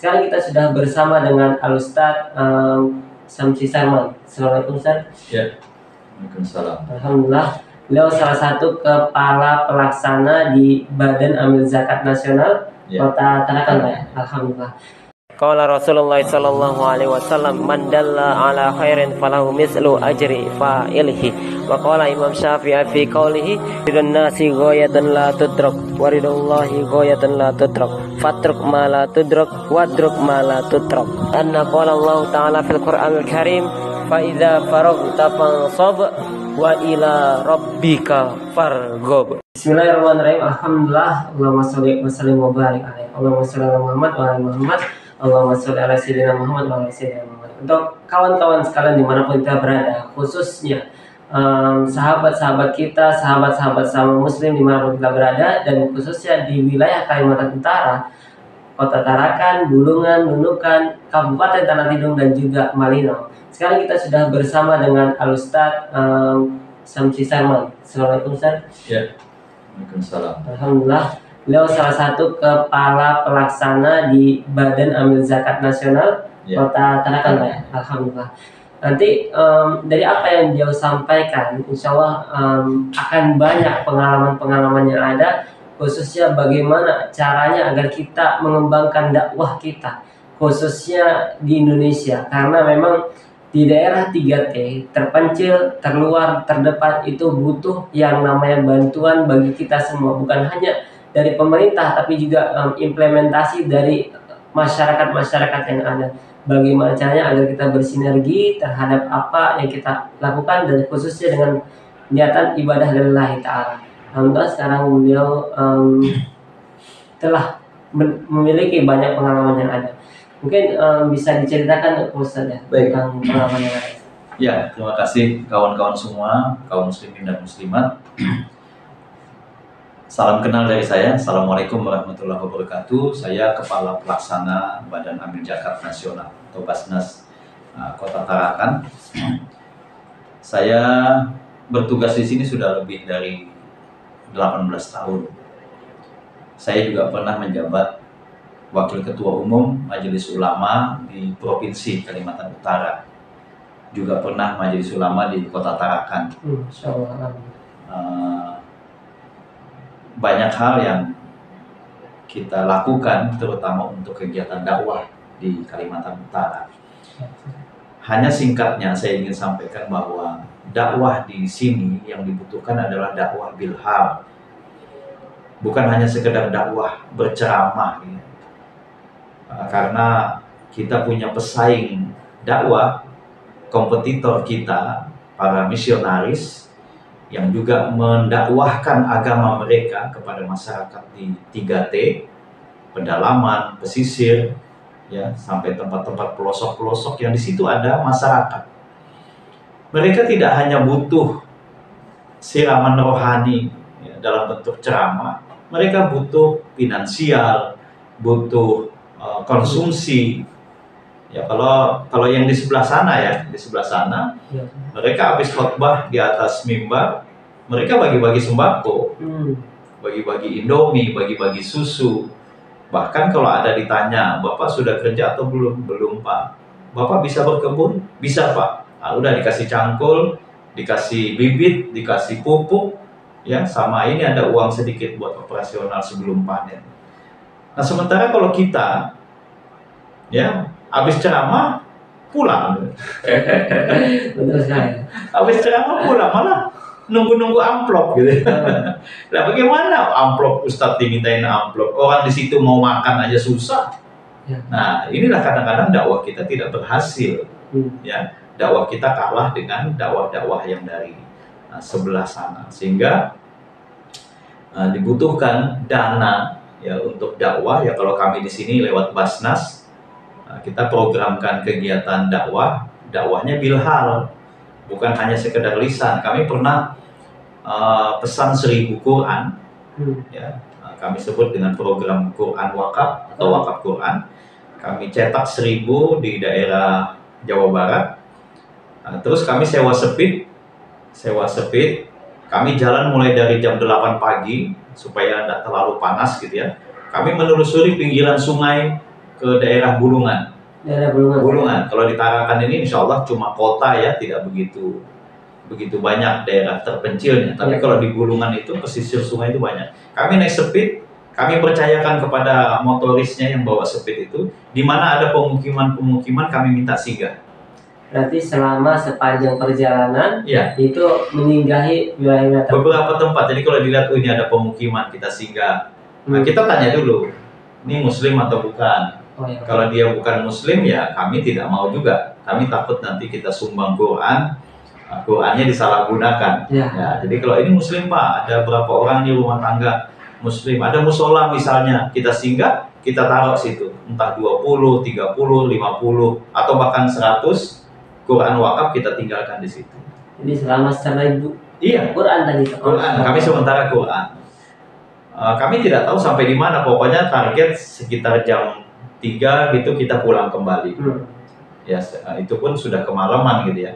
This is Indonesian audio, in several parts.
Sekarang kita sudah bersama dengan Al-Ustadz Samsi Sarman. Assalamualaikum Ustaz. Ya, waalaikumsalam. Alhamdulillah, beliau salah satu kepala pelaksana di Badan Amil Zakat Nasional Kota Tarakan, Pak. Alhamdulillah. Qala Rasulullah sallallahu alaihi wasallam, man dalla ala khairin falahu mislu ajri fa'ilihi. Wa qala Imam Syafi'i fi qawlihi, ridwan nasi ghayatan la tudrak wa ridallahi ghayatan la tudrak fatruk ma la tudrak wadruk ma la tudrak. Anna qala Allah ta'ala fil Qur'anil Karim, fa idza faraghta fansab wa ila rabbika farghab. Bismillahirrahmanirrahim. Alhamdulillah, Allahumma shalli wa sallim wa barik alaihi. Allahumma shalli ala Muhammad wa ala Muhammad. Allahumma sholli ala sayyidina Muhammad wa ala sayyidina Muhammad. Untuk kawan-kawan sekalian dimanapun kita berada, khususnya sahabat-sahabat kita, sahabat-sahabat sama muslim dimanapun kita berada, dan khususnya di wilayah Kalimantan Utara, Kota Tarakan, Bulungan, Nunukan, Kabupaten Tanah Tidung, dan juga Malino. Sekarang kita sudah bersama dengan Al-Ustadz Samsi Sarman. Assalamualaikum Ustaz. Ya, waalaikumsalam. Alhamdulillah, beliau salah satu kepala pelaksana di Badan Amil Zakat Nasional Kota Tarakan, Pak. Alhamdulillah. Nanti dari apa yang beliau sampaikan, insya Allah akan banyak pengalaman-pengalaman yang ada, khususnya bagaimana caranya agar kita mengembangkan dakwah kita, khususnya di Indonesia. Karena memang di daerah 3T, terpencil, terluar, terdepan, itu butuh yang namanya bantuan bagi kita semua. Bukan hanya dari pemerintah, tapi juga implementasi dari masyarakat-masyarakat yang ada. Bagaimana caranya agar kita bersinergi terhadap apa yang kita lakukan, dan khususnya dengan niatan ibadah lillahi ta'ala. Alhamdulillah sekarang beliau telah memiliki banyak pengalaman yang ada. Mungkin bisa diceritakan Ustaz ya tentang pengalaman yang ada. Ya, terima kasih kawan-kawan semua, kaum muslimin dan muslimat. Salam kenal dari saya. Assalamualaikum warahmatullahi wabarakatuh. Saya Kepala Pelaksana Badan Amil Zakat Nasional atau Basnas Kota Tarakan. Saya bertugas di sini sudah lebih dari 18 tahun. Saya juga pernah menjabat Wakil Ketua Umum Majelis Ulama di Provinsi Kalimantan Utara. Juga pernah Majelis Ulama di Kota Tarakan. Banyak hal yang kita lakukan, terutama untuk kegiatan dakwah di Kalimantan Utara. Hanya singkatnya saya ingin sampaikan bahwa dakwah di sini yang dibutuhkan adalah dakwah bilhal, bukan hanya sekedar dakwah berceramah. Karena kita punya pesaing dakwah, kompetitor kita, para misionaris yang juga mendakwahkan agama mereka kepada masyarakat di 3T, pedalaman, pesisir, ya, sampai tempat-tempat pelosok-pelosok yang di situ ada masyarakat. Mereka tidak hanya butuh siraman rohani ya, dalam bentuk ceramah, mereka butuh finansial, butuh konsumsi. Ya, kalau yang di sebelah sana ya, di sebelah sana, mereka habis khotbah di atas mimbar, mereka bagi-bagi sembako, bagi-bagi Indomie, bagi-bagi susu. Bahkan kalau ada ditanya, Bapak sudah kerja atau belum? Belum, Pak. Bapak bisa berkebun? Bisa, Pak. Nah, udah dikasih cangkul, dikasih bibit, dikasih pupuk, ya, sama ini ada uang sedikit buat operasional sebelum panen. Nah, sementara kalau kita, ya, habis ceramah pulang. Habis ceramah pulang, malah nunggu-nunggu amplop gitu. Nah, bagaimana amplop Ustadz dimintain amplop? Orang di situ mau makan aja susah. Nah, inilah kadang-kadang dakwah kita tidak berhasil. Ya, dakwah kita kalah dengan dakwah-dakwah yang dari sebelah sana. Sehingga dibutuhkan dana ya untuk dakwah. Ya, kalau kami di sini lewat Basnas, kita programkan kegiatan dakwah, dakwahnya bilhal, bukan hanya sekedar lisan. Kami pernah pesan 1000 Quran, ya, kami sebut dengan program Quran Wakaf atau Wakaf Quran. Kami cetak 1000 di daerah Jawa Barat. Terus kami sewa speed. Kami jalan mulai dari jam 8 pagi supaya tidak terlalu panas gitu ya. Kami menelusuri pinggiran sungai ke daerah Bulungan. Daerah Bulungan. Bulungan. Kalau di Tarakan ini insya Allah cuma kota ya, tidak begitu banyak daerah terpencilnya. Tapi kalau di Bulungan itu pesisir sungai itu banyak. Kami naik speed, kami percayakan kepada motorisnya yang bawa speed itu, di mana ada pemukiman kami minta singgah. Berarti selama sepanjang perjalanan itu menyinggahi wilayah beberapa tempat. Jadi kalau dilihat ini ada pemukiman, kita singgah. Nah, kita tanya dulu, ini Muslim atau bukan? Kalau dia bukan Muslim ya kami tidak mau juga. Kami takut nanti kita sumbang Qurannya disalahgunakan. Ya, jadi kalau ini Muslim Pak, ada berapa orang di rumah tangga Muslim, ada musola misalnya, kita singgah, kita taruh situ, entah 20, 30, 50, atau bahkan 100 Quran wakaf kita tinggalkan di situ. Jadi selama Quran tadi. Quran, kami sementara Quran. Kami tidak tahu sampai di mana, pokoknya target sekitar jam 3 gitu kita pulang kembali. Ya, itu pun sudah kemalaman gitu ya.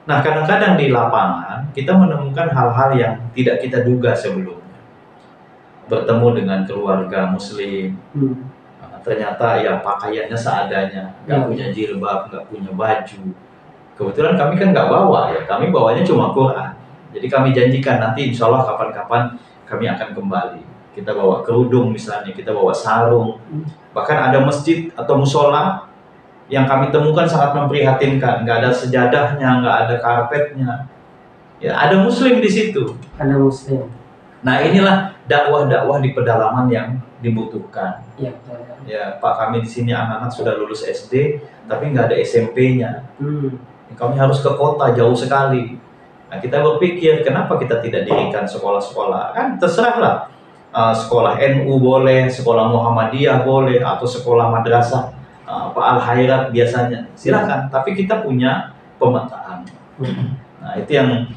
Nah, kadang-kadang di lapangan kita menemukan hal-hal yang tidak kita duga sebelumnya. Bertemu dengan keluarga Muslim, ternyata ya pakaiannya seadanya, nggak punya jilbab, nggak punya baju. Kebetulan kami kan nggak bawa ya, kami bawanya cuma Quran. Jadi kami janjikan nanti insya Allah kapan-kapan kami akan kembali. Kita bawa kerudung misalnya, kita bawa sarung. Bahkan ada masjid atau musola yang kami temukan sangat memprihatinkan, nggak ada sejadahnya, nggak ada karpetnya. Ya, ada Muslim di situ. Ada Muslim. Nah, inilah dakwah-dakwah di pedalaman yang dibutuhkan. Ya, Pak, kami di sini anak-anak sudah lulus SD, tapi nggak ada SMP-nya. Kami harus ke kota jauh sekali. Nah, kita berpikir, kenapa kita tidak dirikan sekolah-sekolah? Kan terserahlah. Sekolah NU boleh, sekolah Muhammadiyah boleh, atau sekolah madrasah Pak Al-Khairat biasanya, silakan. Tapi kita punya pemetaan. Nah, itu yang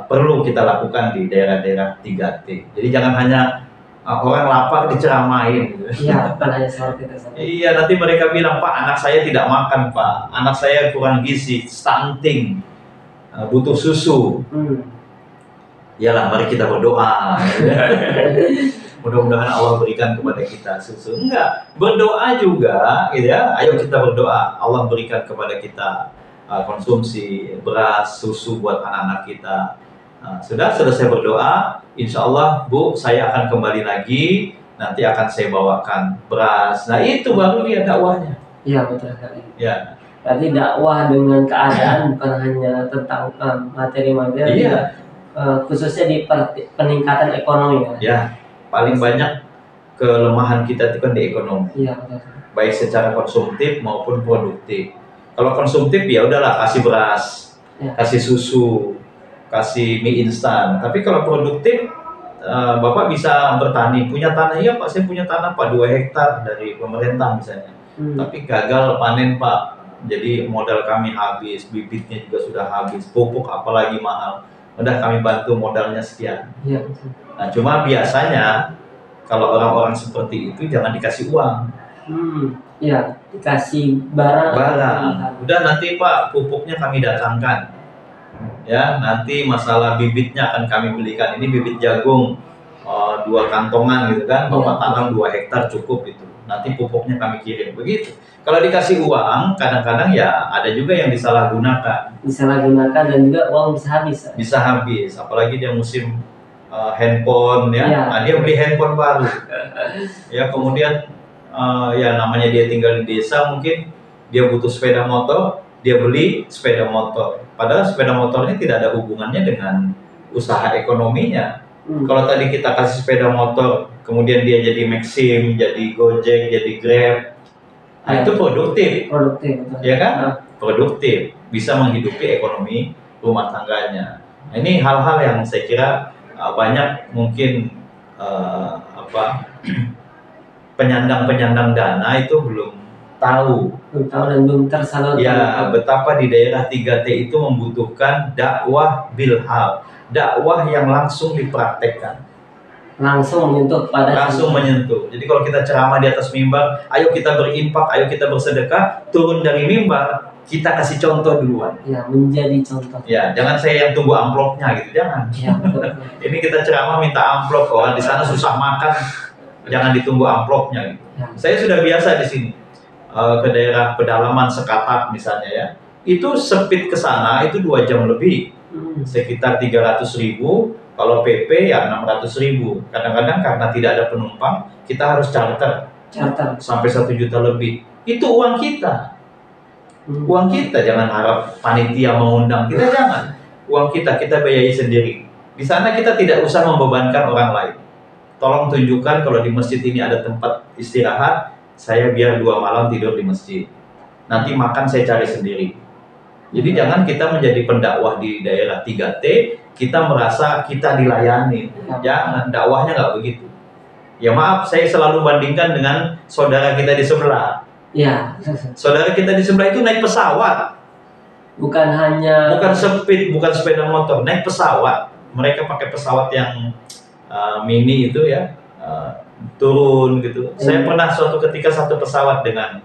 perlu kita lakukan di daerah-daerah 3T. Jadi jangan hanya orang lapar diceramain. Iya, bukan hanya seperti itu. Iya, nanti mereka bilang, Pak, anak saya tidak makan, Pak. Anak saya kurang gizi, stunting, butuh susu. Iyalah, mari kita berdoa. Mudah-mudahan Allah berikan kepada kita susu. Enggak, berdoa juga, gitu ya. Ayo kita berdoa. Allah berikan kepada kita konsumsi beras, susu buat anak-anak kita. Sudah selesai berdoa, insya Allah Bu, saya akan kembali lagi. Nanti akan saya bawakan beras. Nah, itu baru dia dakwahnya. Iya, betul sekali. Ya. Berarti dakwah dengan keadaan bukan hanya tentang materi-materi. Iya. Khususnya di peningkatan ekonomi ya. Paling banyak kelemahan kita itu kan di ekonomi. Iya, baik secara konsumtif maupun produktif. Kalau konsumtif ya udahlah, kasih beras, kasih susu, kasih mie instan. Tapi kalau produktif, Bapak bisa bertani, punya tanah. Iya Pak, saya punya tanah Pak 2 hektar dari pemerintah misalnya. Tapi gagal panen Pak, jadi modal kami habis, bibitnya juga sudah habis, pupuk apalagi mahal. Udah kami bantu modalnya sekian. Iya. Nah, cuma biasanya kalau orang-orang seperti itu jangan dikasih uang. Iya, dikasih barang. Udah nanti Pak, pupuknya kami datangkan. Ya, nanti masalah bibitnya akan kami belikan. Ini bibit jagung 2 kantongan gitu kan, Bapak tanam 2 hektar cukup itu. Nanti pupuknya kami kirim, begitu. Kalau dikasih uang, kadang-kadang ya ada juga yang disalahgunakan. Disalahgunakan dan juga uang bisa habis. Bisa habis, apalagi dia musim handphone ya. Nah, dia beli handphone baru. Ya, kemudian ya namanya dia tinggal di desa, mungkin dia butuh sepeda motor, dia beli sepeda motor. Padahal sepeda motornya tidak ada hubungannya dengan usaha ekonominya. Kalau tadi kita kasih sepeda motor, kemudian dia jadi Maxim, jadi Gojek, jadi Grab, nah itu produktif. Ya kan? Produktif, bisa menghidupi ekonomi rumah tangganya. Nah, ini hal-hal yang saya kira banyak mungkin penyandang-penyandang dana itu belum tahu dan belum tersalurkan. Ya, betapa di daerah 3T itu membutuhkan dakwah bilhal, dakwah yang langsung dipraktekkan, langsung menyentuh. Jadi kalau kita ceramah di atas mimbar, ayo kita berinfak, ayo kita bersedekah, turun dari mimbar, kita kasih contoh duluan. Ya, menjadi contoh. Ya, jangan saya yang tunggu amplopnya gitu, jangan. Ya, Ini kita ceramah minta amplop, orang di sana susah makan. jangan ditunggu amplopnya gitu. Ya. Saya sudah biasa di sini ke daerah pedalaman Sekatak misalnya ya, itu speed ke sana itu 2 jam lebih, sekitar 300.000. Kalau PP ya 600.000. Kadang-kadang karena tidak ada penumpang, kita harus charter sampai 1 juta lebih. Itu uang kita. Uang kita, jangan harap panitia mengundang kita, jangan. Uang kita biayai sendiri. Di sana kita tidak usah membebankan orang lain. Tolong tunjukkan kalau di masjid ini ada tempat istirahat, saya biar 2 malam tidur di masjid. Nanti makan saya cari sendiri. Jadi jangan kita menjadi pendakwah di daerah 3T, kita merasa kita dilayani. Jangan, dakwahnya nggak begitu. Ya maaf, saya selalu bandingkan dengan saudara kita di sebelah. Ya. Saudara kita di sebelah itu naik pesawat. Bukan speed, bukan sepeda motor, naik pesawat. Mereka pakai pesawat yang mini itu ya, turun gitu. Saya pernah suatu ketika satu pesawat dengan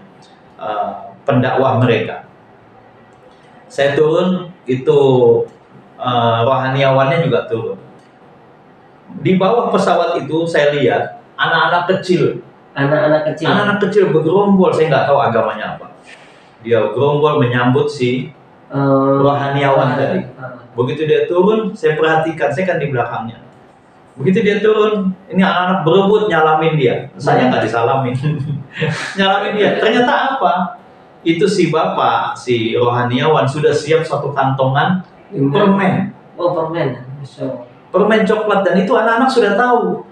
pendakwah mereka. Saya turun, itu rohaniawannya juga turun. Di bawah pesawat itu saya lihat anak-anak kecil. Anak-anak kecil bergerombol, saya nggak tahu agamanya apa. Dia gerombol menyambut si rohaniawan tadi. Begitu dia turun, saya perhatikan, saya kan di belakangnya. Begitu dia turun, ini anak-anak berebut nyalamin dia. Saya nggak disalamin. Nyalamin dia. Ternyata apa? Itu si bapak, si rohaniawan sudah siap satu kantongan permen. Oh, permen. Permen coklat, dan itu anak-anak sudah tahu.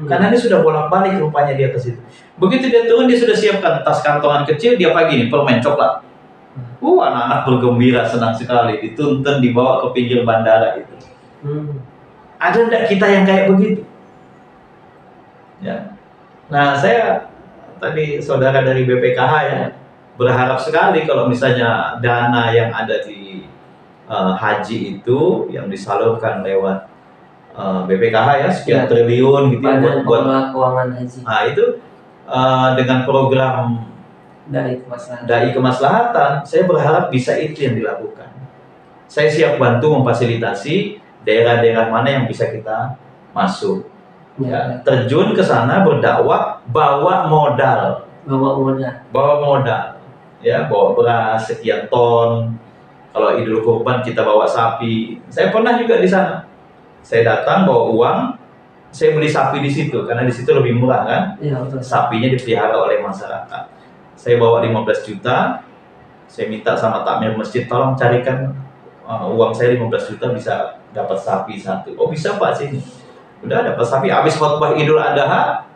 Karena ini sudah bolak-balik rupanya dia ke situ. Begitu dia turun, dia sudah siapkan tas kantongan kecil, dia pagi nih permen coklat. Anak-anak bergembira, senang sekali, dituntun dibawa ke pinggir bandara itu. Ada enggak kita yang kayak begitu? Ya. Nah, saya tadi saudara dari BPKH ya, berharap sekali kalau misalnya dana yang ada di haji itu yang disalurkan lewat BPKH ya, sekian triliun gitu ya, buat keuangan haji. Nah itu dengan program Dai Kemaslahatan, saya berharap bisa itu yang dilakukan. Saya siap bantu memfasilitasi daerah-daerah mana yang bisa kita masuk. Ya, terjun ke sana berdakwah, bawa modal. Ya, bawa beras sekian ton. Kalau Idul Kurban kita bawa sapi. Saya pernah juga di sana. Saya datang bawa uang, saya beli sapi di situ karena di situ lebih murah kan. Ya, betul. Sapinya dipelihara oleh masyarakat. Saya bawa 15 juta. Saya minta sama takmir masjid, tolong carikan uang saya 15 juta bisa dapat sapi satu. Oh bisa Pak, sini. Udah dapat sapi. Habis khotbah Idul Adha,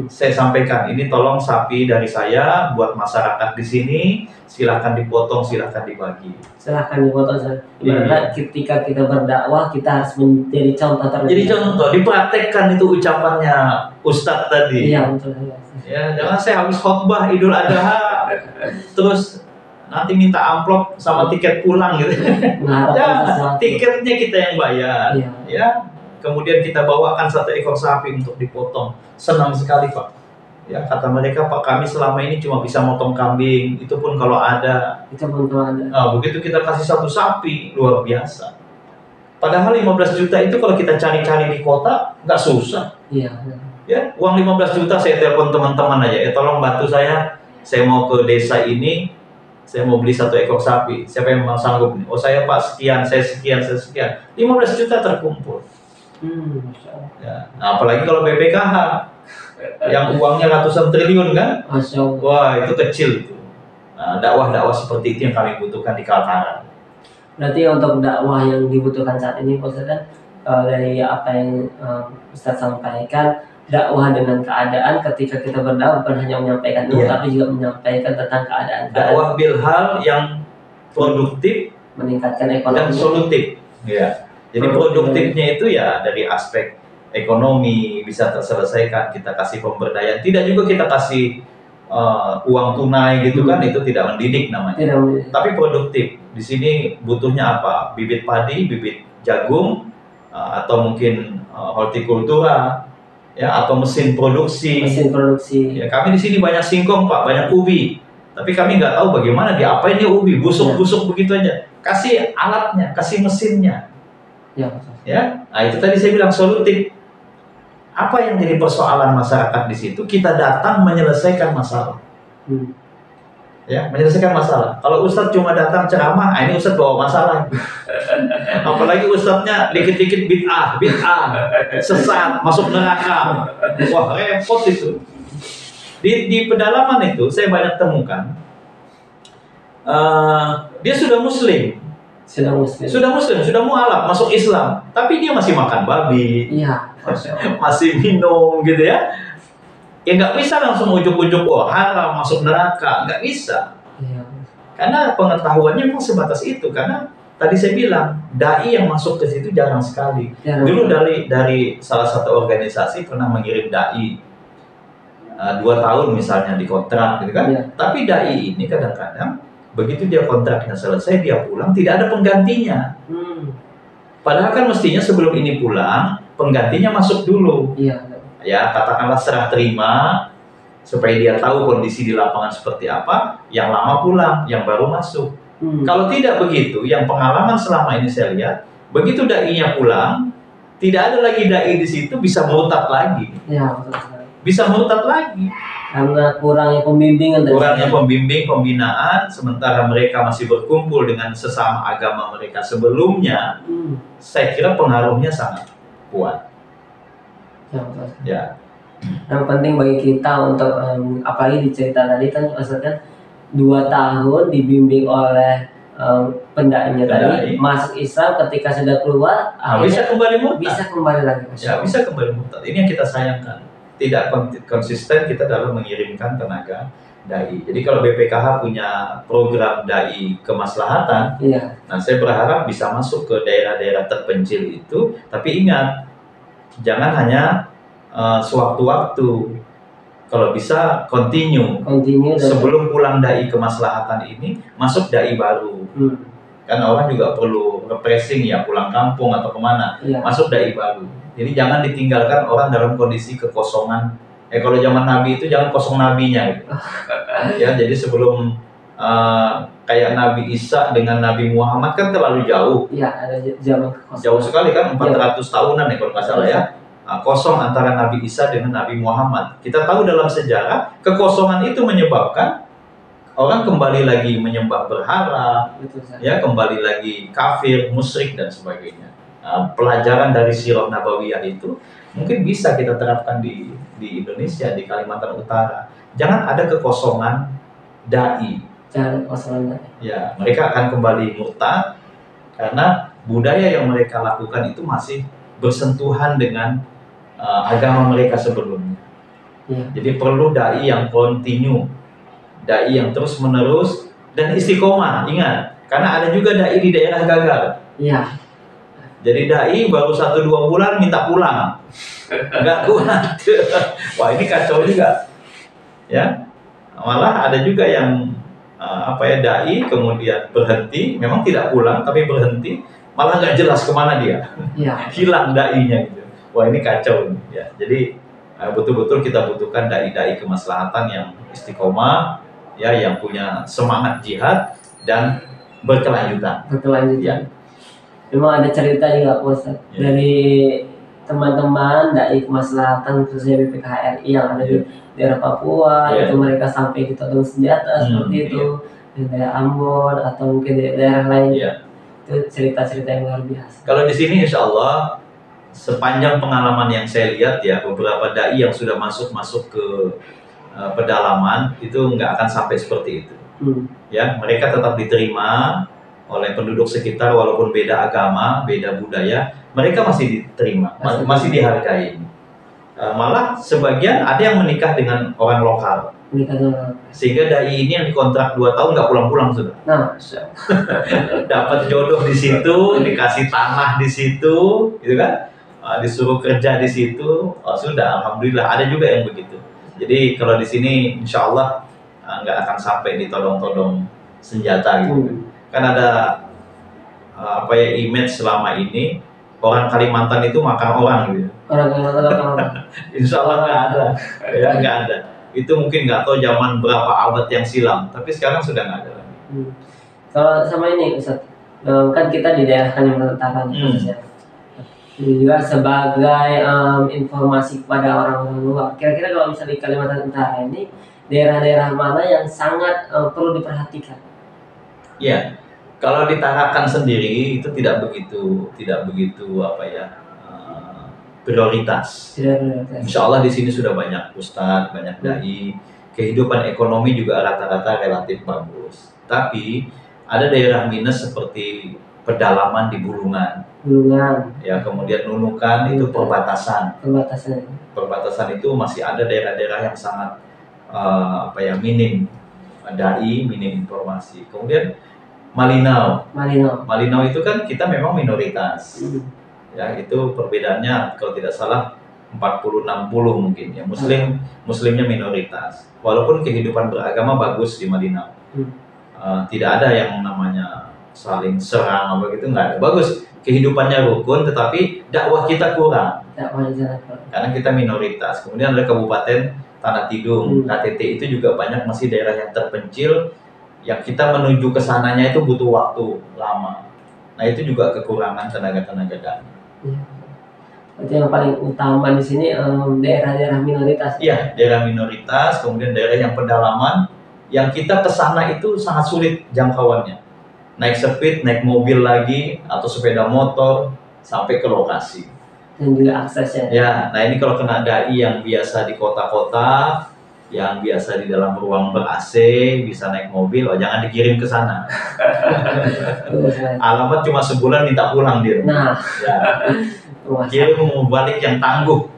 saya sampaikan, ini tolong sapi dari saya buat masyarakat di sini, silahkan dipotong, silahkan dibagi. Silahkan dipotong. Ibaratnya ketika kita berdakwah, kita harus menjadi contoh terlebih. Jadi contoh, dipraktekkan itu ucapannya Ustadz tadi. Iya betul. Ya, jangan saya habis khotbah Idul Adha, terus nanti minta amplop sama tiket pulang gitu. Jangan, tiketnya kita yang bayar. Iya. Ya. Kemudian kita bawakan 1 ekor sapi untuk dipotong. Senang sekali Pak. Ya, kata mereka, Pak, kami selama ini cuma bisa motong kambing, itu pun kalau ada. Nah, begitu kita kasih 1 sapi, luar biasa. Padahal 15 juta itu kalau kita cari-cari di kota nggak susah. Iya. Ya, uang 15 juta saya telepon teman-teman aja. Tolong bantu saya mau ke desa ini, saya mau beli 1 ekor sapi. Siapa yang mau sanggup? Oh saya Pak sekian, saya sekian. 15 juta terkumpul. Ya. Nah, apalagi kalau BPKH yang uangnya ratusan triliun kan? Wah itu kecil itu. Nah, dakwah-dakwah seperti itu yang kami butuhkan di Kaltara. Berarti untuk dakwah yang dibutuhkan saat ini, Pak Ustadz, dari apa yang Ustadz sampaikan, dakwah dengan keadaan ketika kita berdakwah bukan hanya menyampaikan ilmu, tapi juga menyampaikan tentang keadaan. Dakwah bilhal yang produktif, meningkatkan ekonomi dan solutif. Ya. Jadi produktifnya itu ya dari aspek ekonomi bisa terselesaikan, kita kasih pemberdayaan. Tidak juga kita kasih uang tunai gitu kan, itu tidak mendidik namanya. Tapi produktif. Di sini butuhnya apa? Bibit padi, bibit jagung, atau mungkin hortikultura, ya, atau mesin produksi. Ya, kami di sini banyak singkong Pak, banyak ubi. Tapi kami nggak tahu bagaimana diapain ya ubi, busuk-busuk begitu aja. Kasih alatnya, kasih mesinnya. Ya, nah itu tadi saya bilang solutif. apa yang jadi persoalan masyarakat di situ? Kita datang menyelesaikan masalah. Ya, menyelesaikan masalah. Kalau ustadz cuma datang ceramah, ini ustadz bawa masalah. Apalagi ustadznya dikit-dikit bid'ah, sesat, masuk neraka. Wah, repot itu. Di pedalaman itu saya banyak temukan, dia sudah muslim, sudah mualaf, masuk Islam, tapi dia masih makan babi, masih minum gitu ya. Ya nggak bisa langsung ujuk-ujuk haram masuk neraka, nggak bisa. Karena pengetahuannya memang sebatas itu. Karena tadi saya bilang dai yang masuk ke situ jarang sekali. Dulu dari salah satu organisasi pernah mengirim dai 2 tahun misalnya dikontrak, gitu kan? Tapi dai ini kadang-kadang begitu dia kontraknya selesai dia pulang tidak ada penggantinya. Padahal kan mestinya sebelum ini pulang penggantinya masuk dulu. Ya, katakanlah serah terima supaya dia tahu kondisi di lapangan seperti apa, yang lama pulang, yang baru masuk. Kalau tidak begitu, yang pengalaman selama ini saya lihat, begitu dai-nya pulang, tidak ada lagi dai di situ, bisa murtad lagi. Bisa murtad lagi. Karena kurangnya pembimbingan. Kurangnya pembinaan, sementara mereka masih berkumpul dengan sesama agama mereka sebelumnya, saya kira pengaruhnya sangat kuat. Ya. Yang penting bagi kita untuk apalagi di cerita tadi kan maksudnya 2 tahun dibimbing oleh pendaknya tadi masuk Islam, ketika sudah keluar bisa kembali murtad. Bisa kembali lagi. Ya, bisa kembali murtad. Ini yang kita sayangkan. Tidak konsisten kita dalam mengirimkan tenaga dai. Jadi kalau BPKH punya program dai kemaslahatan, nah saya berharap bisa masuk ke daerah-daerah terpencil itu. Tapi ingat, jangan hanya sewaktu-waktu. Kalau bisa continue sebelum pulang dai kemaslahatan ini masuk dai baru. Karena orang juga perlu refreshing ya, pulang kampung atau kemana, masuk dai baru. Jadi jangan ditinggalkan orang dalam kondisi kekosongan. Kalau zaman Nabi itu jangan kosong nabinya gitu. Ya, jadi sebelum kayak Nabi Isa dengan Nabi Muhammad kan terlalu jauh. Ada zaman jauh sekali kan, 400 tahunan ya kalau nggak salah ya. Kosong antara Nabi Isa dengan Nabi Muhammad. Kita tahu dalam sejarah kekosongan itu menyebabkan orang kembali lagi menyembah berhala, ya, kembali lagi kafir, musyrik dan sebagainya. Pelajaran dari Sirah Nabawiyah itu mungkin bisa kita terapkan di Indonesia, di Kalimantan Utara. Jangan ada kekosongan dai. Ya, mereka akan kembali murtad karena budaya yang mereka lakukan itu masih bersentuhan dengan agama mereka sebelumnya. Jadi perlu dai yang kontinu, dai yang terus menerus dan istiqomah. Ingat, karena ada juga dai di daerah gagal. Jadi dai baru 1-2 bulan minta pulang, nggak kuat. Wah, ini kacau juga. Ya, malah ada juga yang dai kemudian berhenti, memang tidak pulang tapi berhenti, malah nggak jelas kemana dia. Hilang dai-nya gitu. Wah, ini kacau ya. Jadi betul-betul kita butuhkan dai-dai kemaslahatan yang istiqomah, ya, yang punya semangat jihad dan berkelanjutan. Ya. Memang ada cerita juga Ustaz dari teman-teman dai kemaslahatan khususnya BPKH RI yang ada di daerah Papua, itu mereka sampai di todong senjata seperti itu, di daerah Ambon atau mungkin di daerah lain. Itu cerita-cerita yang luar biasa. Kalau di sini insya Allah sepanjang pengalaman yang saya lihat ya, beberapa dai yang sudah masuk ke pedalaman itu nggak akan sampai seperti itu. Ya, mereka tetap diterima oleh penduduk sekitar walaupun beda agama, beda budaya, mereka masih diterima, masih dihargai. Malah sebagian ada yang menikah dengan orang lokal. Sehingga dai ini yang dikontrak 2 tahun nggak pulang-pulang sudah. Dapat jodoh di situ, dikasih tanah di situ, gitu kan? Disuruh kerja di situ, sudah, alhamdulillah ada juga yang begitu. Jadi kalau di sini insya Allah nggak akan sampai ditodong-todong senjata gitu. Kan ada image selama ini orang Kalimantan itu makan orang gitu. Orang Kalimantan insya Allah nggak ada, ya nggak ada. Itu mungkin nggak tahu zaman berapa abad yang silam, tapi sekarang sudah nggak ada lagi. Kalau sama ini Ustaz, kan kita di daerah Kalimantan Utara khususnya. juga sebagai informasi kepada orang-orang luar. Kira-kira kalau misalnya di Kalimantan Utara ini daerah-daerah mana yang sangat perlu diperhatikan? Ya, kalau di Tarakan sendiri itu tidak begitu apa ya, prioritas. Insya Allah di sini sudah banyak ustadz, banyak dai, kehidupan ekonomi juga rata-rata relatif bagus. Tapi ada daerah minus seperti pedalaman di Bulungan, ya, kemudian Nunukan itu perbatasan. Perbatasan itu masih ada daerah-daerah yang sangat apa ya, minim dai, minim informasi. Kemudian Malinau itu kan kita memang minoritas. Ya, itu perbedaannya kalau tidak salah 40-60 mungkin ya, muslimnya minoritas. Walaupun kehidupan beragama bagus di Malinau. Tidak ada yang namanya saling serang apa gitu, nggak ada. Bagus, kehidupannya rukun, tetapi dakwah kita kurang. Karena kita minoritas. Kemudian ada Kabupaten Tanah Tidung, KTT, itu juga banyak masih daerah yang terpencil, yang kita menuju ke sananya itu butuh waktu lama. Nah, itu juga kekurangan tenaga-tenaga dai. Itu yang paling utama di sini, daerah-daerah minoritas. Iya, daerah minoritas, kemudian daerah yang pedalaman, yang kita ke sana itu sangat sulit jangkauannya. Naik speed, naik mobil lagi, atau sepeda motor sampai ke lokasi. Dan juga aksesnya. Ya, nah ini kalau kena dai yang biasa di kota-kota, yang biasa di dalam ruang ber-AC, bisa naik mobil, jangan dikirim ke sana. Alamat cuma sebulan minta pulang dia. Nah, ya. Kirim mau balik yang tangguh.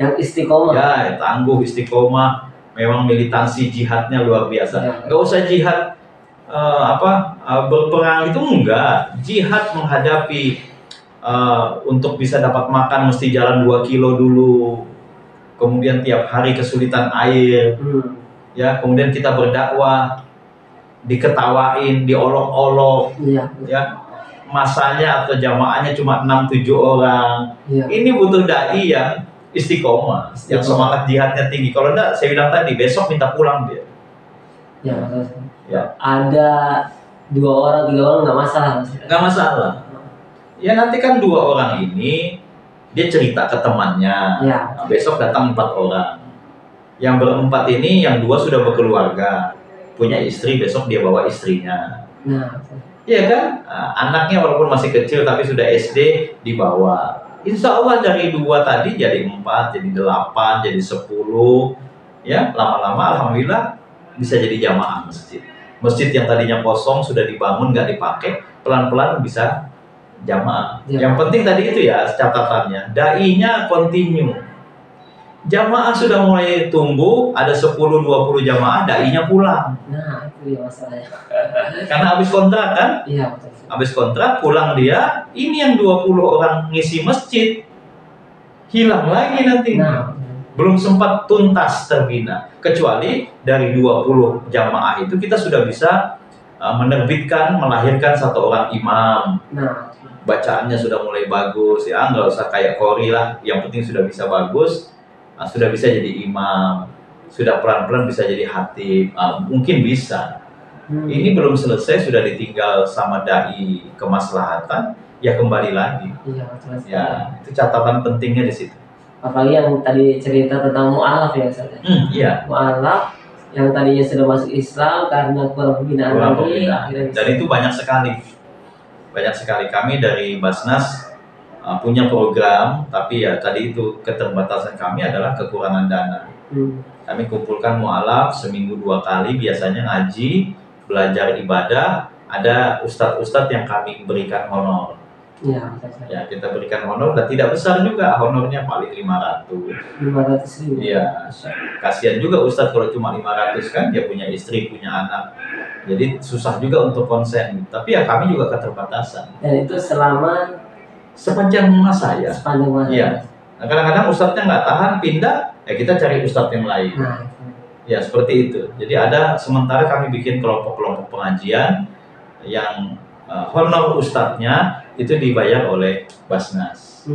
Yang istiqomah. Ya, tangguh, istiqomah. Memang militansi jihadnya luar biasa. Nggak usah jihad berperang itu, enggak. Jihad menghadapi untuk bisa dapat makan mesti jalan 2 kilo dulu. Kemudian tiap hari kesulitan air. Ya, kemudian kita berdakwah, diketawain, diolok-olok. Ya. Masanya atau jamaahnya cuma 6-7 orang. Ini butuh dai yang istiqomah, yang semangat jihadnya tinggi. Kalau enggak, saya bilang tadi, besok minta pulang dia. Ya. Ada 2 orang, 3 orang nggak masalah. Nggak masalah. Ya, nanti kan 2 orang ini dia cerita ke temannya. Nah, besok datang 4 orang. Yang berempat ini, yang 2 sudah berkeluarga, punya istri, besok dia bawa istrinya. Iya kan? Nah, anaknya walaupun masih kecil tapi sudah SD dibawa. Insya Allah dari 2 tadi jadi 4, jadi 8, jadi 10. Ya, lama-lama alhamdulillah bisa jadi jamaah masjid. Masjid yang tadinya kosong sudah dibangun, nggak dipakai, pelan-pelan bisa jamaah. Yang penting tadi itu ya catatannya, dai-nya continue. Jamaah sudah mulai tumbuh, ada 10-20 jamaah, dai-nya pulang. Nah, itu ya masalahnya. Karena habis kontrak kan? Iya, betul. Habis kontrak pulang dia, ini yang 20 orang ngisi masjid, hilang lagi nanti. Belum sempat tuntas terbina. Kecuali dari 20 jamaah itu kita sudah bisa menerbitkan, melahirkan 1 orang imam. Bacaannya sudah mulai bagus ya, nggak usah kayak Qori lah, yang penting sudah bisa bagus, sudah bisa jadi imam, sudah pelan-pelan bisa jadi khatib, mungkin bisa. Ini belum selesai sudah ditinggal sama dai kemaslahatan, ya kembali lagi. Ya, itu catatan pentingnya di situ. Apalagi yang tadi cerita tentang mu'alaf ya, Ustaz. Iya. Mu'alaf yang tadinya sudah masuk Islam karena kurang pembinaan lagi. Dan itu banyak sekali. Banyak sekali. Kami dari Basnas punya program, tapi ya tadi itu keterbatasan kami adalah kekurangan dana. Kami kumpulkan mu'alaf seminggu 2 kali, biasanya ngaji, belajar ibadah. Ada ustadz-ustadz yang kami berikan honor. Ya, kita berikan honor, dan tidak besar juga honornya, paling 500.000. Iya, kasihan juga ustadz kalau cuma 500 kan, dia punya istri, punya anak, jadi susah juga untuk konsen. Tapi ya kami juga keterbatasan. Dan itu selama sepanjang masa ya. Sepanjang masa. Iya. Nah, kadang-kadang ustadznya nggak tahan, pindah, ya kita cari ustadz yang lain. Ya seperti itu. Jadi ada, sementara kami bikin kelompok-kelompok pengajian yang honor ustadznya itu dibayar oleh Basnas.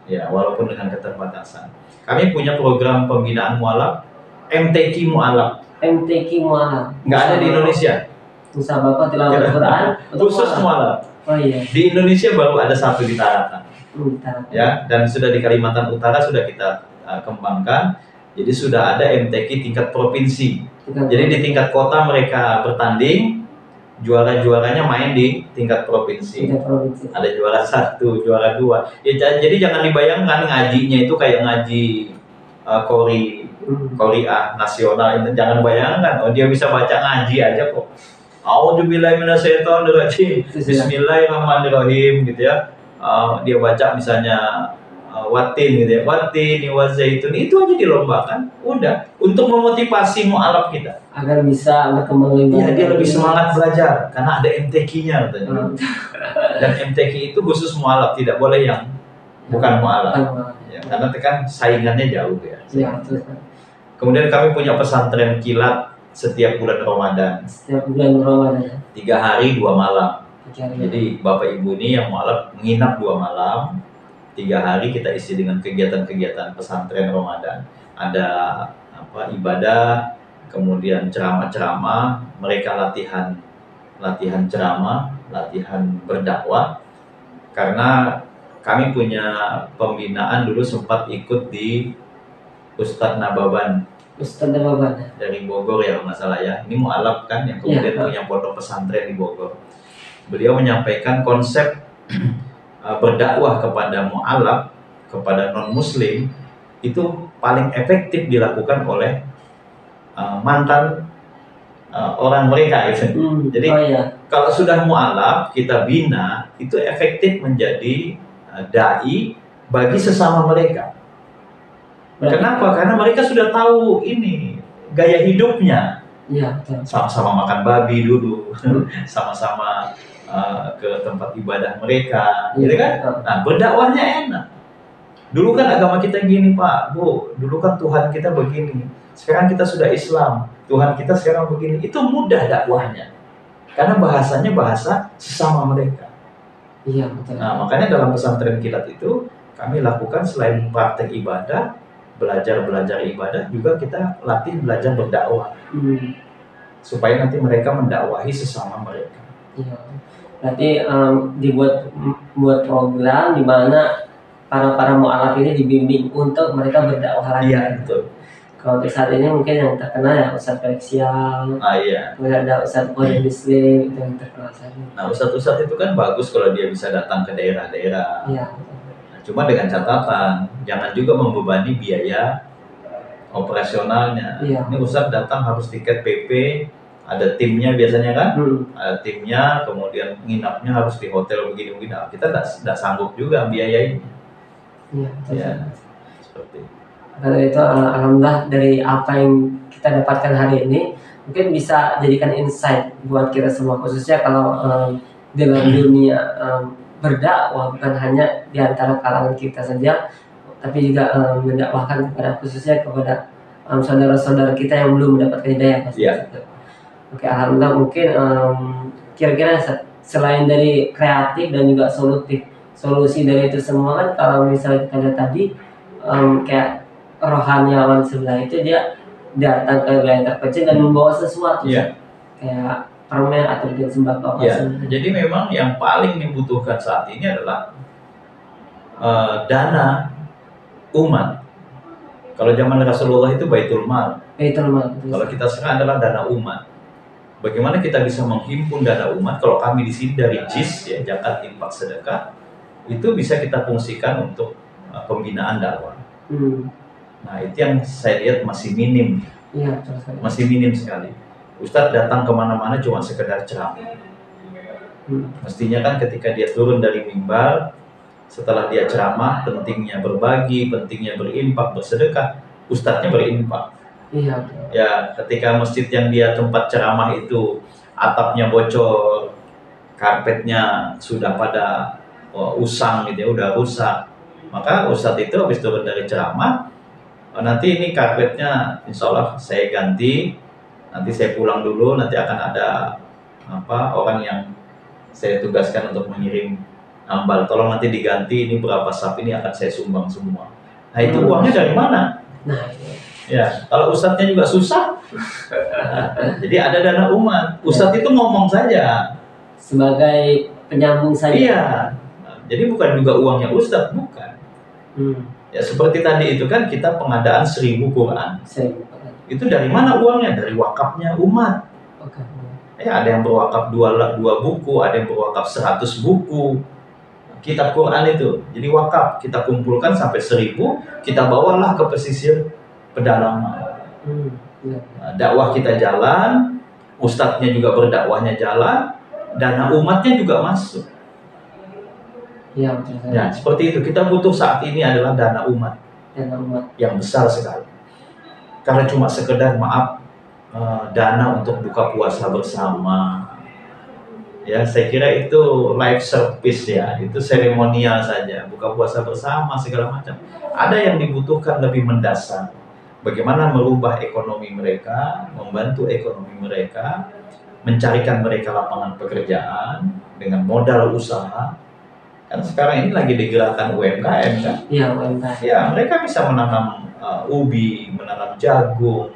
Ya, walaupun dengan keterbatasan. Kami punya program pembinaan mu'alaf, MTQ Mu'alaf. MTQ Mu'alaf. Nggak ada di Indonesia. Musabaqah tilawah Al-Quran khusus mu'alaf. Oh iya. Di Indonesia baru ada 1 di Tarakan. Ya, dan sudah di Kalimantan Utara sudah kita kembangkan. Jadi sudah ada MTQ tingkat provinsi. Jadi di tingkat kota mereka bertanding, juara-juaranya main di tingkat provinsi. Ada juara 1, juara 2. Ya, jadi jangan dibayangkan ngajinya itu kayak ngaji Korea nasional, itu jangan bayangkan. Oh, dia bisa baca ngaji aja kok. A'udzubillahi minasyaitonirrajim. Bismillahirrahmanirrahim gitu ya. Dia baca misalnya watin gitu ya, watin, wazaitun, itu aja dilombakan. Udah untuk memotivasi mu'alaf kita agar bisa berkembang lebih. Ya, dia lebih semangat belajar karena ada MTQ-nya katanya. Dan MTQ itu khusus mu'alaf, tidak boleh yang bukan mu'alaf. Ya, karena kan saingannya jauh ya. Ya, kemudian kami punya pesantren kilat setiap bulan Ramadan. Setiap bulan Ramadan. 3 hari 2 malam. Jadi Bapak Ibu ini yang mu'alaf menginap 2 malam. 3 hari kita isi dengan kegiatan-kegiatan pesantren Ramadan. Ada ibadah, kemudian ceramah-ceramah, mereka latihan ceramah, latihan berdakwah. Karena kami punya pembinaan dulu sempat ikut di Ustadz Nababan. Ustadz Nababan dari Bogor ya kalau nggak salah ya. Ini mu'alaf kan yang kemudian punya pondok pesantren di Bogor. Beliau menyampaikan konsep berdakwah kepada mu'alaf, kepada non-muslim itu paling efektif dilakukan oleh mantan orang mereka gitu. Jadi kalau sudah mu'alaf kita bina, itu efektif menjadi dai bagi sesama mereka. Kenapa? Karena mereka sudah tahu ini gaya hidupnya. Sama-sama makan babi dulu, sama-sama ke tempat ibadah mereka, gitu kan? Nah, berdakwahnya enak. Dulu kan agama kita gini Pak, Bu, dulu kan Tuhan kita begini. Sekarang kita sudah Islam, Tuhan kita sekarang begini. Itu mudah dakwahnya, karena bahasanya bahasa sesama mereka. Iya, betul. Nah, makanya dalam pesantren kilat itu kami lakukan selain praktek ibadah, belajar ibadah, juga kita latih belajar berdakwah. Supaya nanti mereka mendakwahi sesama mereka. Iya. Berarti buat program di mana para mu'alaf ini dibimbing untuk mereka berdakwah lagi. Iya, betul. Kalau untuk saat ini mungkin yang terkenal ya Ustadz Fleksial, iya. Kemudian ada Ustadz Muhammad Muslim, itu yang terkenal saat ini. Nah, Ustadz itu kan bagus kalau dia bisa datang ke daerah-daerah. Iya. Nah, cuma dengan catatan, jangan juga membebani biaya operasionalnya. Iya. Ini Ustadz datang harus tiket PP, ada timnya biasanya kan, ada timnya, kemudian nginapnya harus di hotel begini-begini. Nah, kita tidak sanggup juga biayain. Iya. Ya, seperti itu. Karena itu alhamdulillah dari apa yang kita dapatkan hari ini mungkin bisa jadikan insight buat kita semua, khususnya kalau dalam dunia berdakwah bukan hanya di antara kalangan kita saja, tapi juga mendakwahkan kepada khususnya kepada saudara-saudara kita yang belum mendapatkan hidayah. Oke, alhamdulillah mungkin kira-kira selain dari kreatif dan juga solusi dari itu semua kan, kalau misalnya kita lihat tadi kayak rohaniawan sebelah itu dia datang ke wilayah terpencil dan membawa sesuatu kayak permen atau mungkin sembako. Jadi memang yang paling dibutuhkan saat ini adalah dana umat. Kalau zaman Rasulullah itu baitul mal. Kalau kita sekarang adalah dana umat. Bagaimana kita bisa menghimpun dana umat? Kalau kami di sini dari JIS ya, zakat, infak, sedekah, itu bisa kita fungsikan untuk pembinaan dakwah. Nah, itu yang saya lihat masih minim. Iya, masih minim sekali. Ustadz datang kemana-mana cuma sekedar ceramah. Mestinya kan ketika dia turun dari mimbar, setelah dia ceramah, pentingnya berbagi, pentingnya berinfak, bersedekah, Ustadznya berinfak. Iya. Ya, ketika masjid yang dia tempat ceramah itu atapnya bocor, karpetnya sudah pada usang gitu ya, udah rusak, maka Ustadz itu habis turun dari ceramah, nanti ini karpetnya insya Allah saya ganti, nanti saya pulang dulu, nanti akan ada orang yang saya tugaskan untuk mengirim ambal, tolong nanti diganti, ini berapa sap ini akan saya sumbang semua. Nah, itu uangnya dari mana? Nah, ya, kalau Ustadznya juga susah. Jadi ada dana umat. Ustadz itu ngomong saja sebagai penyambung saja. Iya. Jadi bukan juga uangnya Ustadz, bukan. Ya seperti tadi itu kan kita pengadaan 1000 Quran. Itu dari mana uangnya? Dari wakafnya umat. Ya ada yang berwakaf 2 buku, ada yang berwakaf 100 buku kitab Quran itu. Jadi wakaf kita kumpulkan sampai 1000, kita bawalah ke pesisir pedalaman. Dakwah kita jalan, ustadznya juga berdakwahnya jalan, dana umatnya juga masuk. Ya, seperti itu. Kita butuh saat ini adalah dana umat yang besar sekali. Karena cuma sekedar maaf dana untuk buka puasa bersama, ya saya kira itu live service ya, itu seremonial saja, buka puasa bersama segala macam. Ada yang dibutuhkan lebih mendasar, bagaimana merubah ekonomi mereka, membantu ekonomi mereka, mencarikan mereka lapangan pekerjaan dengan modal usaha. Kan sekarang ini lagi digerakkan UMKM kan? Iya, UMKM. Ya, mereka bisa menanam ubi, menanam jagung.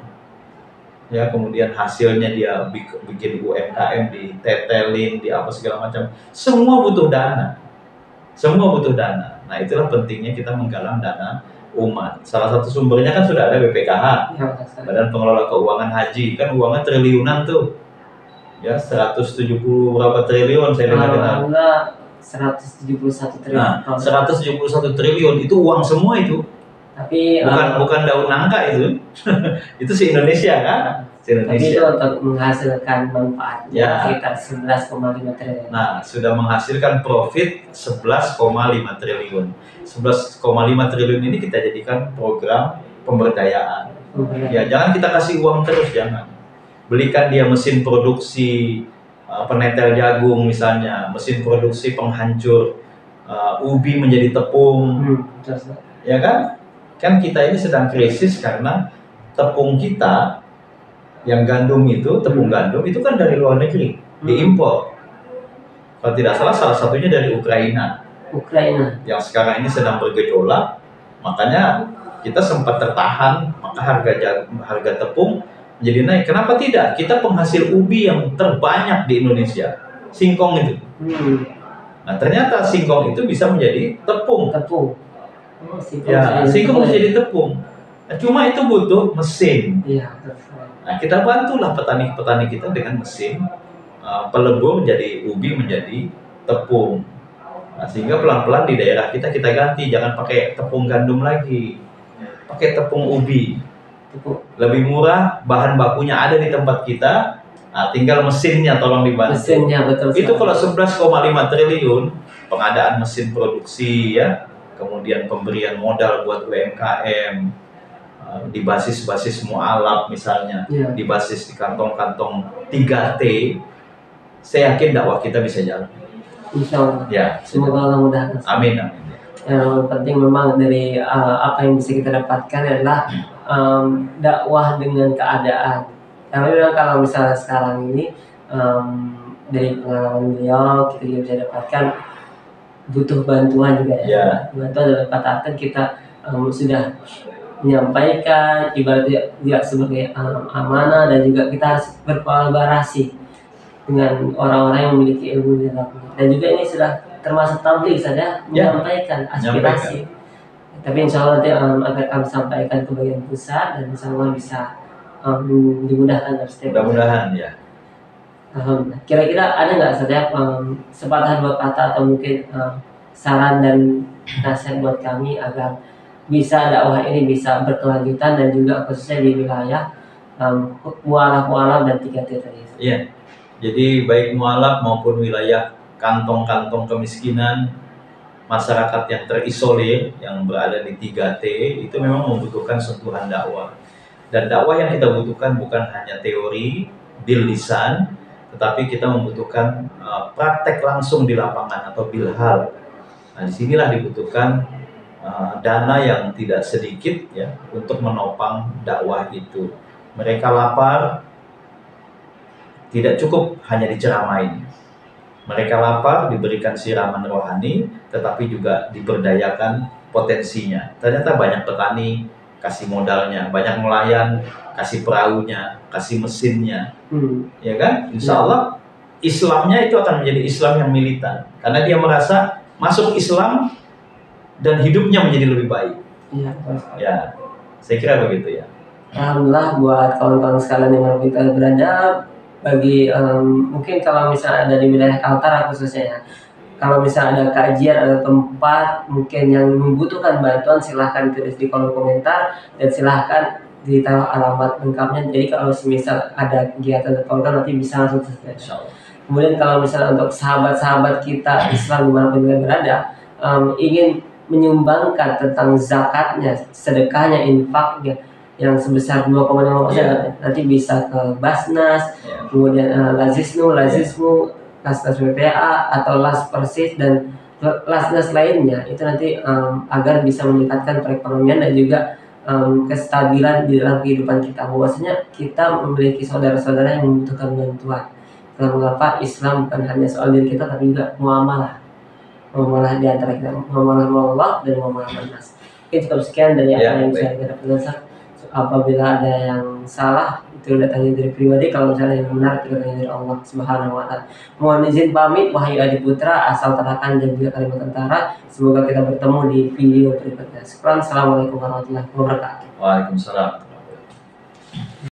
Ya, kemudian hasilnya dia bikin UMKM, ditetelin, di apa segala macam. Semua butuh dana. Semua butuh dana. Nah, itulah pentingnya kita menggalang dana umat. Salah satu sumbernya kan sudah ada BPKH, Badan Pengelola Keuangan Haji. Kan uangnya triliunan tuh. Ya, 170 berapa triliun saya dengar. 171 triliun. Nah, 171 triliun itu uang semua itu. Tapi bukan daun nangka itu. Itu se-Indonesia kan? Tapi itu untuk menghasilkan manfaat ya, sekitar 11,5 triliun. Nah, sudah menghasilkan profit 11,5 triliun. 11,5 triliun ini kita jadikan program pemberdayaan. Ya, jangan kita kasih uang terus, jangan. Belikan dia mesin produksi penetel jagung misalnya, mesin produksi penghancur ubi menjadi tepung. Ya kan? Kan kita ini sedang krisis karena tepung kita yang gandum itu, tepung gandum itu kan dari luar negeri, diimpor. Kalau tidak salah satunya dari Ukraina. Yang sekarang ini sedang bergejolak, makanya kita sempat tertahan, maka harga tepung menjadi naik. Kenapa tidak? Kita penghasil ubi yang terbanyak di Indonesia, singkong itu. Nah, ternyata singkong itu bisa menjadi tepung. Ya, singkong menjadi tepung. Nah, cuma itu butuh mesin. Nah, kita bantulah petani-petani kita dengan mesin pelebur jadi ubi menjadi tepung. Nah, sehingga pelan-pelan di daerah kita ganti, jangan pakai tepung gandum lagi, pakai tepung ubi. Lebih murah, bahan bakunya ada di tempat kita. Nah, tinggal mesinnya tolong dibantu. Mesinnya betul. Itu kalau 11,5 triliun pengadaan mesin produksi ya. Kemudian pemberian modal buat UMKM di basis-basis mualaf misalnya, di basis di kantong-kantong 3T, saya yakin dakwah kita bisa jalan. Insya Allah. Ya, semoga Allah mudahkan. Amin. Yang penting memang dari apa yang bisa kita dapatkan adalah dakwah dengan keadaan. Karena memang kalau misalnya sekarang ini dari pengalaman beliau kita juga bisa dapatkan butuh bantuan juga ya. Bantuan dalam kata arti kita sudah menyampaikan ibaratnya juga sebagai amanah, dan juga kita harus berkolaborasi dengan orang-orang yang memiliki ilmu di dalamnya. Dan juga ini sudah termasuk tabligh saja, menyampaikan aspirasi. Tapi insya Allah nanti agar kami sampaikan ke bagian pusat, dan insya Allah bisa dimudahkan dari setiap. Mudah-mudahan ya. Kira-kira ada nggak saja sepatah dua kata atau mungkin saran dan nasihat buat kami agar bisa dakwah ini bisa berkelanjutan, dan juga khususnya di wilayah mualaf dan 3T tadi. Iya. Jadi baik mualaf maupun wilayah kantong-kantong kemiskinan, masyarakat yang terisolir yang berada di 3T itu memang membutuhkan sentuhan dakwah. Dan dakwah yang kita butuhkan bukan hanya teori bil lisan, tetapi kita membutuhkan praktek langsung di lapangan atau bilhal. Nah, disinilah dibutuhkan dana yang tidak sedikit ya untuk menopang dakwah itu. Mereka lapar, tidak cukup hanya diceramain. Mereka lapar, diberikan siraman rohani, tetapi juga diberdayakan potensinya. Ternyata banyak petani kasih modalnya, banyak nelayan kasih perahunya, kasih mesinnya, ya kan? Insya Allah Islamnya itu akan menjadi Islam yang militan, karena dia merasa masuk Islam dan hidupnya menjadi lebih baik. Iya. Ya, saya kira begitu ya. Alhamdulillah buat kawan-kawan sekalian yang kita berada, bagi mungkin kalau misalnya ada di wilayah Kaltara khususnya ya, kalau misalnya ada kajian atau tempat mungkin yang membutuhkan bantuan, silahkan tulis di kolom komentar dan silahkan ditaruh alamat lengkapnya. Jadi kalau misal ada kegiatan atau program nanti bisa langsung terus. Kemudian kalau misalnya untuk sahabat-sahabat kita Islam dimanapun kita berada, ingin menyumbangkan tentang zakatnya, sedekahnya, infaknya yang sebesar 2,5%, nanti bisa ke Basnas, kemudian Lazisnu, Lasnas BPA atau Las Persis dan Lasnas lainnya, itu nanti agar bisa meningkatkan perekonomian dan juga kestabilan di dalam kehidupan kita. Bahwasanya kita memiliki saudara-saudara yang membutuhkan bantuan. Mengapa Islam bukan hanya soal diri kita tapi juga muamalah di antara kita, muamalah Allah dan muamalah manas. Oke, cukup sekian dari apa yang saya kira. Apabila ada yang salah itu datangnya dari pribadi, kalau misalnya yang benar itu datangnya dari Allah Subhanahu wa Ta'ala. Mohon izin pamit, Wahyu Adi Putra asal Tarakan dan juga Kalimantan Utara. Semoga kita bertemu di video berikutnya. Assalamualaikum warahmatullahi wabarakatuh. Waalaikumsalam.